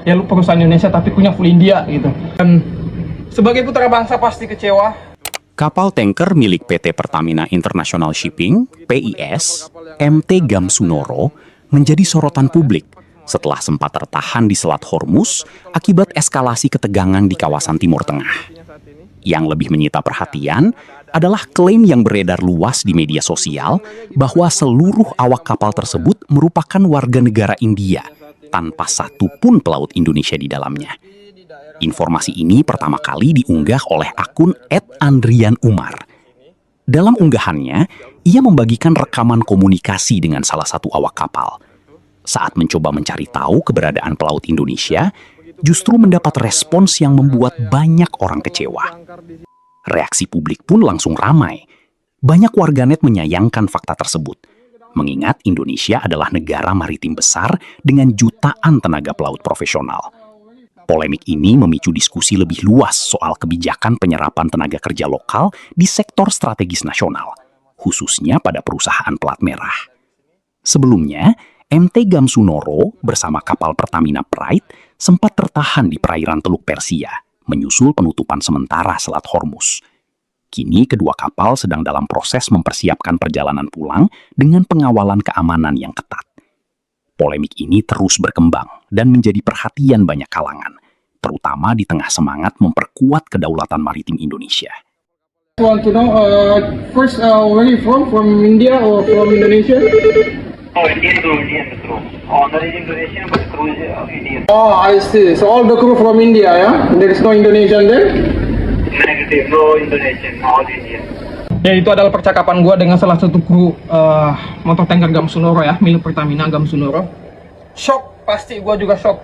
ya lu perusahaan Indonesia tapi punya full India gitu. Dan sebagai putra bangsa pasti kecewa. Kapal tanker milik PT Pertamina International Shipping, PIS, MT Gamsunoro, menjadi sorotan publik setelah sempat tertahan di Selat Hormuz akibat eskalasi ketegangan di kawasan Timur Tengah. Yang lebih menyita perhatian adalah klaim yang beredar luas di media sosial bahwa seluruh awak kapal tersebut merupakan warga negara India tanpa satu pun pelaut Indonesia di dalamnya. Informasi ini pertama kali diunggah oleh akun @andrianumar. Dalam unggahannya, ia membagikan rekaman komunikasi dengan salah satu awak kapal. Saat mencoba mencari tahu keberadaan pelaut Indonesia, justru mendapat respons yang membuat banyak orang kecewa. Reaksi publik pun langsung ramai. Banyak warganet menyayangkan fakta tersebut, mengingat Indonesia adalah negara maritim besar dengan jutaan tenaga pelaut profesional. Polemik ini memicu diskusi lebih luas soal kebijakan penyerapan tenaga kerja lokal di sektor strategis nasional, khususnya pada perusahaan pelat merah. Sebelumnya, MT Gamsunoro bersama kapal Pertamina Pride sempat tertahan di perairan Teluk Persia, menyusul penutupan sementara Selat Hormuz. Kini kedua kapal sedang dalam proses mempersiapkan perjalanan pulang dengan pengawalan keamanan yang ketat. Polemik ini terus berkembang dan menjadi perhatian banyak kalangan, terutama di tengah semangat memperkuat kedaulatan maritim Indonesia. I want to know, first, where are you from? From India or from Indonesia? Oh, Indian crew. Owner is Indonesian, but crew is Indian. Oh, I see. So all the crew from India, yeah? There is no Indonesian there? Negative, no Indonesian, all Indian. Ya, itu adalah percakapan gue dengan salah satu kru motor tanker Gamsunoro ya, milik Pertamina Gamsunoro. Shock, pasti gue juga shock.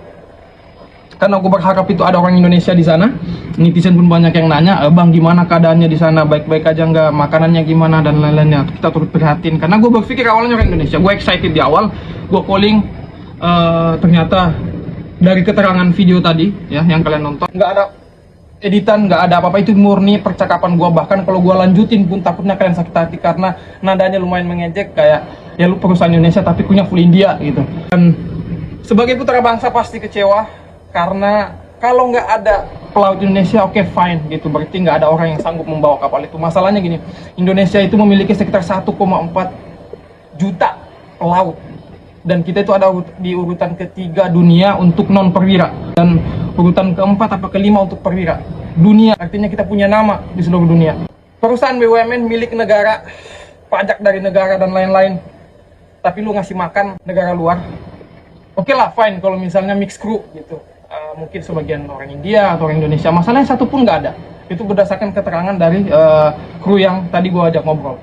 Karena gue berharap itu ada orang Indonesia di sana. Netizen pun banyak yang nanya, bang gimana keadaannya di sana, baik-baik aja nggak, makanannya gimana dan lain-lainnya. Kita turut prihatin. Karena gue berpikir awalnya orang Indonesia, gue excited di awal, gue calling, ternyata dari keterangan video tadi ya yang kalian nonton, nggak ada editan, nggak ada apa-apa, itu murni percakapan gue. Bahkan kalau gue lanjutin pun takutnya kalian sakit hati karena nadanya lumayan mengejek, kayak ya lu perusahaan Indonesia tapi punya full India gitu. Dan sebagai putra bangsa pasti kecewa. Karena kalau nggak ada pelaut Indonesia, oke, fine gitu, berarti nggak ada orang yang sanggup membawa kapal itu. Masalahnya gini, Indonesia itu memiliki sekitar 1,4 juta pelaut, dan kita itu ada di urutan ketiga dunia untuk non perwira, dan urutan keempat apa kelima untuk perwira dunia. Artinya kita punya nama di seluruh dunia. Perusahaan BUMN milik negara, pajak dari negara dan lain-lain, tapi lu ngasih makan negara luar. Oke lah, fine kalau misalnya mix crew gitu. Mungkin sebagian orang India atau orang Indonesia. Masalahnya satu pun nggak ada. Itu berdasarkan keterangan dari kru yang tadi gue ajak ngobrol.